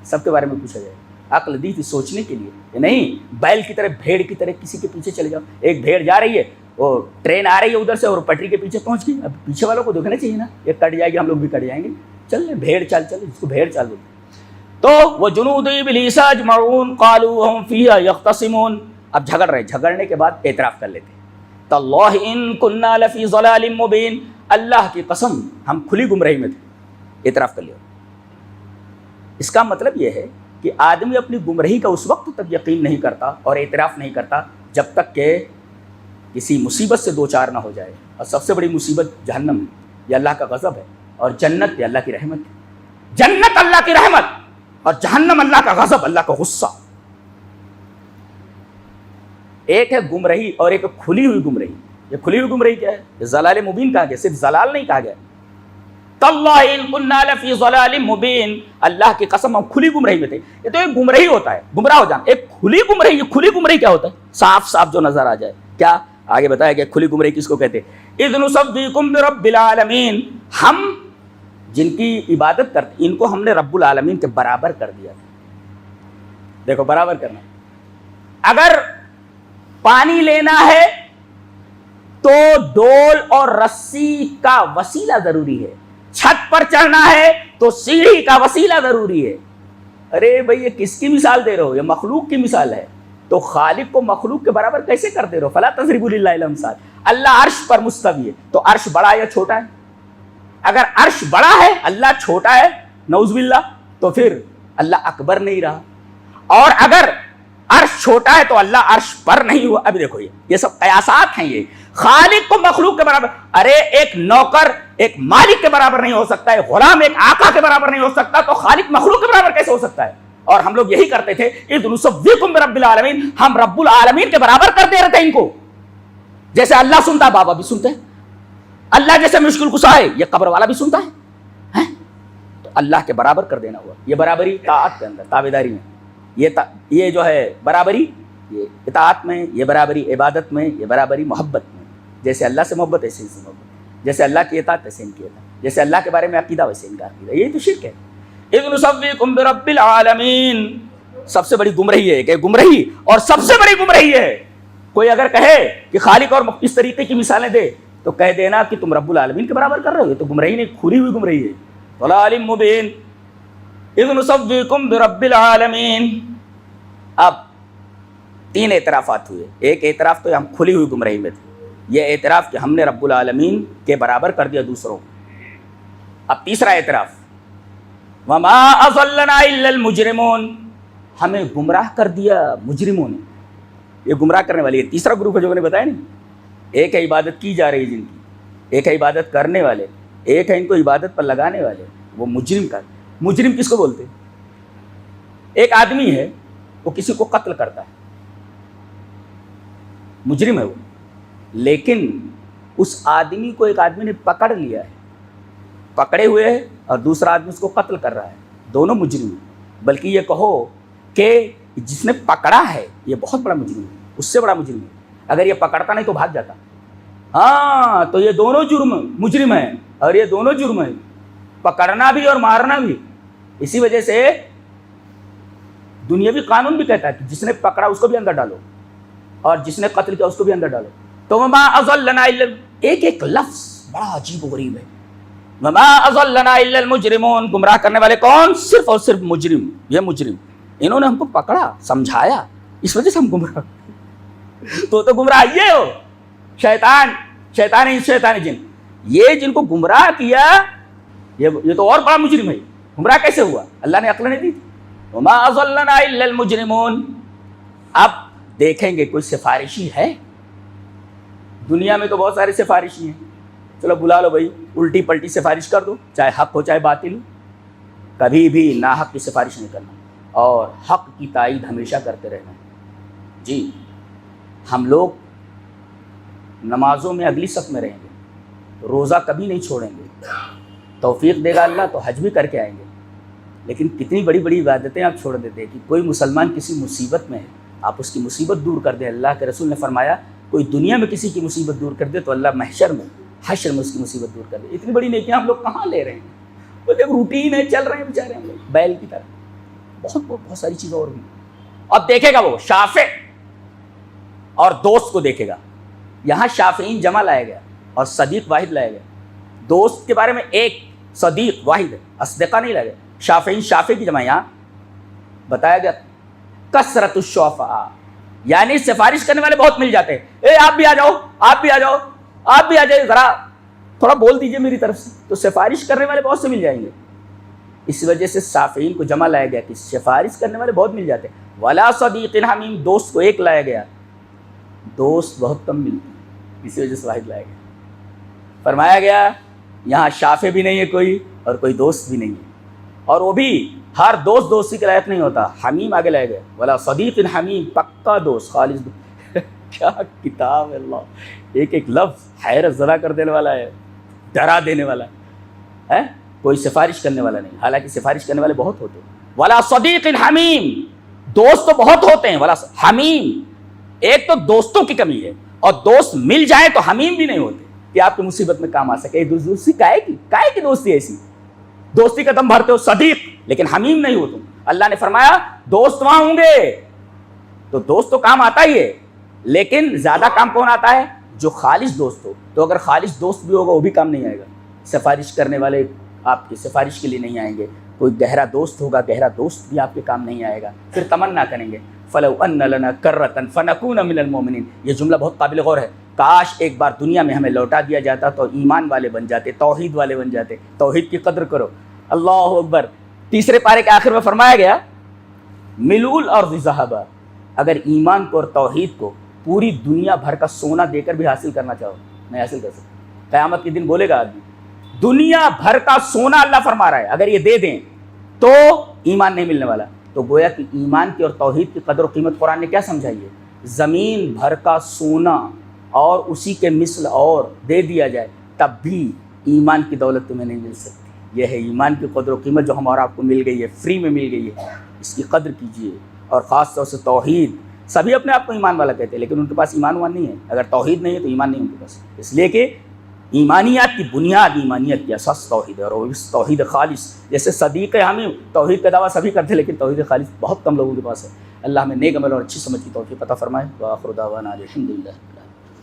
سب کے بارے میں پوچھا جائے گا. عقل دی تھی سوچنے کے لیے، کہ نہیں بیل کی طرح، بھیڑ کی طرح کسی کے پیچھے چلے جاؤ. ایک بھیڑ جا رہی ہے، وہ ٹرین آ رہی ہے ادھر سے اور پٹری کے پیچھے پہنچ گئی. اب پیچھے والوں کو دیکھنا چاہیے نا، یہ کٹ جائے گی ہم لوگ بھی کٹ جائیں گے. چل بھیڑ چل، جس کو بھیڑ چل بولتے. تو وہ جنود ابلیس اجمعون قالوا وهم فیہا یختصمون. اب جھگڑ رہے، جھگڑنے کے بعد اعتراف کر لیتے. تاللہ ان کنا لفی ضلال مبین. اللہ کی قسم ہم کھلی گمراہی میں تھے. اعتراف کر لیا. اس کا مطلب یہ ہے کہ آدمی اپنی گمراہی کا اس وقت تک یقین نہیں کرتا اور اعتراف نہیں کرتا جب تک کہ کسی مصیبت سے دوچار نہ ہو جائے. اور سب سے بڑی مصیبت جہنم ہے، یہ اللہ کا غضب ہے، اور جنت یہ اللہ کی رحمت ہے. جنت اللہ کی رحمت اور جہنم اللہ کا غضب، اللہ کا غصہ. ایک ہے گمراہی اور ایک کھلی ہوئی گمراہی. یہ کھلی ہوئی گمراہی کیا ہے؟ یہ ضلال مبین کہا گیا، صرف ضلال نہیں کہا گیا. تاللہ ان کنا لفی ضلال مبین. اللہ کی قسم ہم کھلی گمراہی میں تھے. یہ تو ایک گمراہی ہوتا ہے، گمراہ ہو جانا. ایک کھلی گمراہی، یہ کھلی گمراہی کیا ہوتا ہے؟ صاف صاف جو نظر آ جائے. کیا آگے بتایا گیا کھلی گمراہی کس کو کہتے ہیں؟ اذ نصدیکم برب العالمین. ہم جن کی عبادت کرتے ان کو ہم نے رب العالمین کے برابر کر دیا. دیکھو برابر کرنا، اگر پانی لینا ہے تو ڈول اور رسی کا وسیلہ ضروری ہے. چھت پر چڑھنا ہے تو سیڑھی کا وسیلہ ضروری ہے. ارے بھئی یہ کس کی مثال دے رہے ہو؟ یہ مخلوق کی مثال ہے. تو خالق کو مخلوق کے برابر کیسے کر دے رہے ہو؟ فلا تضربوا للہ الامثال. اللہ عرش پر مستوی ہے تو عرش بڑا یا چھوٹا ہے؟ اگر عرش بڑا ہے اللہ چھوٹا ہے نعوذ باللہ، تو پھر اللہ اکبر نہیں رہا. اور اگر عرش چھوٹا ہے تو اللہ عرش پر نہیں ہوا. ابھی دیکھو یہ سب قیاسات ہیں. یہ خالق کو مخلوق کے برابر، ارے ایک نوکر ایک مالک کے برابر نہیں ہو سکتا ہے، غلام ایک آقا کے برابر نہیں ہو سکتا، تو خالق مخلوق کے برابر کیسے ہو سکتا ہے؟ اور ہم لوگ یہی کرتے تھے، اذ نصدیکم برب العالمین. ہم رب العالمین کے برابر کر دے رہے تھے ان کو. جیسے اللہ سنتا ہے بابا بھی سنتے ہیں، اللہ جیسے مشکل کشا ہے یہ قبر والا بھی سنتا ہے. تو اللہ کے برابر کر دینا ہوا. یہ برابری طاعت کے اندر، تابعداری میں. یہ جو ہے برابری، یہ اطاعت میں، یہ برابری عبادت میں، یہ برابری محبت میں. جیسے اللہ سے محبت ایسے ان سے محبت، جیسے اللہ کی اطاعت ایسے ان کی اطاعت، جیسے اللہ کے بارے میں عقیدہ ویسے ان کا عقیدہ. یہی تو شرک ہے. اذ نصدیکم برب العالمین. سب سے بڑی گمراہی ہے کہ گمراہی، اور سب سے بڑی گمراہی ہے کوئی اگر کہے کہ خالق اور اس طریقے کی مثالیں دے تو کہہ دینا کہ تم رب العالمین کے برابر کر رہے ہو. یہ تو گمراہی نہیں، کھلی ہوئی گمراہی ہے. ضلال مبین. اذ نصدیکم برب العالمین. اب تین اعترافات ہوئے. ایک اعتراف تو ہم کھلی ہوئی گمراہی میں تھے، یہ اعتراف کہ ہم نے رب العالمین کے برابر کر دیا دوسروں کو. اب تیسرا اعتراف، وما اضلنا الا المجرمون. ہمیں گمراہ کر دیا مجرموں نے. یہ گمراہ کرنے والی ہے تیسرا گروپ ہے جو میں نے بتایا نہیں. ایک ہے عبادت کی جا رہی ہے جن کی، ایک ہے عبادت کرنے والے، ایک ہے ان کو عبادت پر لگانے والے. وہ مجرم کا. مجرم کس کو بولتے ہیں؟ ایک آدمی ہے وہ کسی کو قتل کرتا ہے، مجرم ہے وہ. لیکن اس آدمی کو ایک آدمی نے پکڑ لیا ہے پکڑے ہوئے ہے اور دوسرا آدمی اس کو قتل کر رہا ہے، دونوں مجرم ہیں۔ بلکہ یہ کہو کہ جس نے پکڑا ہے یہ بہت بڑا مجرم ہے، اس سے بڑا مجرم ہے، اگر یہ پکڑتا نہیں تو بھاگ جاتا۔ ہاں تو یہ دونوں مجرم ہیں، اور یہ دونوں جرم ہیں، پکڑنا بھی اور مارنا بھی۔ اسی وجہ سے دنیاوی قانون بھی کہتا ہے کہ جس نے پکڑا اس کو بھی اندر ڈالو، اور جس نے قتل کیا اس کو بھی اندر ڈالو۔ تو وما اضلنا الا، ایک ایک لفظ بڑا عجیب و غریب ہے۔ وما اضلنا الا المجرمون، گمراہ کرنے والے کون؟ صرف اور صرف مجرم، یہ مجرم، انہوں نے ہم کو پکڑا، سمجھایا، اس وجہ سے ہم گمراہ۔ تو گمراہ یہ ہو، شیطان جن، یہ جن کو گمراہ کیا یہ تو اور بڑا مجرم ہے۔ گمراہ کیسے ہوا؟ اللہ نے عقل نہیں دی تھی۔ وما اضلنا الا المجرمون۔ اب دیکھیں گے کوئی سفارشی ہے؟ دنیا میں تو بہت سارے سفارشی ہیں، چلو بلا لو بھائی، الٹی پلٹی سفارش کر دو، چاہے حق ہو چاہے باطل ہو، کبھی بھی ناحق کی سفارش نہیں کرنا، اور حق کی تائید ہمیشہ کرتے رہنا۔ جی ہم لوگ نمازوں میں اگلی صف میں رہیں گے، روزہ کبھی نہیں چھوڑیں گے، توفیق دے گا اللہ تو حج بھی کر کے آئیں گے، لیکن کتنی بڑی بڑی عبادتیں آپ چھوڑ دیتے ہیں کہ کوئی مسلمان کسی مصیبت میں ہے آپ اس کی مصیبت دور کر دیں۔ اللہ کے رسول نے فرمایا کوئی دنیا میں کسی کی مصیبت دور کر دے تو اللہ حشر میں اس کی مصیبت دور کر دے۔ اتنی بڑی نیکیاں ہم لوگ کہاں لے رہے ہیں؟ وہ جب روٹین ہے، چل رہے ہیں بیچارے ہم لوگ بیل کی طرح، بہت ساری چیزیں اور بھی۔ اب دیکھے گا وہ شافع اور دوست کو دیکھے گا، یہاں شافعین جمع لایا گیا اور صدیق واحد لایا گیا، دوست کے بارے میں ایک صدیق واحد ہے، اصدقہ نہیں لایا گیا۔ شافعین شافع کی جمع یہاں بتایا گیا کثرت الشفعاء، یعنی سفارش کرنے والے بہت مل جاتے ہیں۔ آپ بھی آ جاؤ، آپ بھی آ جاؤ، آپ بھی آ جائے، ذرا تھوڑا بول دیجئے میری طرف سے، تو سفارش کرنے والے بہت سے مل جائیں گے۔ اس وجہ سے شافعین کو جمع لایا گیا کہ سفارش کرنے والے بہت مل جاتے ہیں۔ ولا صدیق حمیم، دوست کو ایک لایا گیا، دوست بہت کم ملتے ہیں، اسی وجہ سے واحد لایا گیا۔ فرمایا گیا یہاں شافع بھی نہیں ہے کوئی اور کوئی دوست بھی نہیں ہے، اور وہ بھی ہر دوست دوستی کے لائق نہیں ہوتا، حمیم آگے لایا گیا، ولا صدیق حمیم، پکا دوست، خالص دوست۔ کیا کتاب ہے اللہ، ایک ایک لفظ حیرت زدہ کر دینے والا ہے، ڈرا دینے والا ہے۔ کوئی سفارش کرنے والا نہیں، حالانکہ سفارش کرنے والے بہت ہوتے ہیں۔ ولا صدیق حمیم، دوست تو بہت ہوتے ہیں، ولا حمیم، ایک تو دوستوں کی کمی ہے، اور دوست مل جائیں تو حمیم بھی نہیں ہوتے کہ آپ کی مصیبت میں کام آ سکے۔ دوستی کائے کی دوستی ایسی؟ دوستی کا دم بھرتے ہو صدیق، لیکن حمیم نہیں ہو تم۔ اللہ نے فرمایا دوست وہاں ہوں گے، تو دوست تو کام آتا ہی ہے، لیکن زیادہ کام کون آتا ہے؟ جو خالص دوست ہو۔ تو اگر خالص دوست بھی ہوگا وہ بھی کام نہیں آئے گا، سفارش کرنے والے آپ کی سفارش کے لیے نہیں آئیں گے۔ کوئی گہرا دوست ہوگا، گہرا دوست بھی آپ کے کام نہیں آئے گا، پھر تمنا کریں گے فَلَوْ أَنَّ لَنَا كَرَّةً فَنَكُونَ مِنَ الْمُؤْمِنِينَ۔ یہ جملہ بہت قابل غور ہے، کاش ایک بار دنیا میں ہمیں لوٹا دیا جاتا تو ایمان والے بن جاتے، توحید والے بن جاتے۔ توحید کی قدر کرو، اللہ اکبر۔ تیسرے پارے کے آخر میں فرمایا گیا ملؤ الارض ذہبا، اگر ایمان کو اور توحید کو پوری دنیا بھر کا سونا دے کر بھی حاصل کرنا چاہو نہیں حاصل کر سکتے۔ قیامت کے دن بولے گا آدمی دنیا بھر کا سونا اللہ فرما رہا ہے اگر یہ دے دیں تو ایمان نہیں ملنے والا۔ تو گویا کہ ایمان کی اور توحید کی قدر و قیمت قرآن نے کیا سمجھائی ہے؟ زمین بھر کا سونا اور اسی کے مثل اور دے دیا جائے تب بھی ایمان کی دولت تمہیں نہیں مل سکتی۔ یہ ہے ایمان کی قدر و قیمت جو ہم اور آپ کو مل گئی ہے، فری میں مل گئی ہے، اس کی قدر کیجیے۔ اور خاص طور سے توحید، سبھی اپنے آپ کو ایمان والا کہتے ہیں لیکن ان کے پاس ایمان نہیں ہے، اگر توحید نہیں ہے تو ایمان نہیں ان کے پاس، اس لیے کہ ایمانیات کی بنیاد، ایمانیت کی اساس توحید ہے، اور وہ توحید خالص۔ جیسے صدیق حمیم، توحید کا دعویٰ سبھی کرتے ہیں لیکن توحید خالص بہت کم لوگوں کے پاس ہے۔ اللہ ہمیں نیک عمل اور اچھی سمجھ کی توفیق عطا فرمائے۔ وآخر دعوانا الحمدللہ۔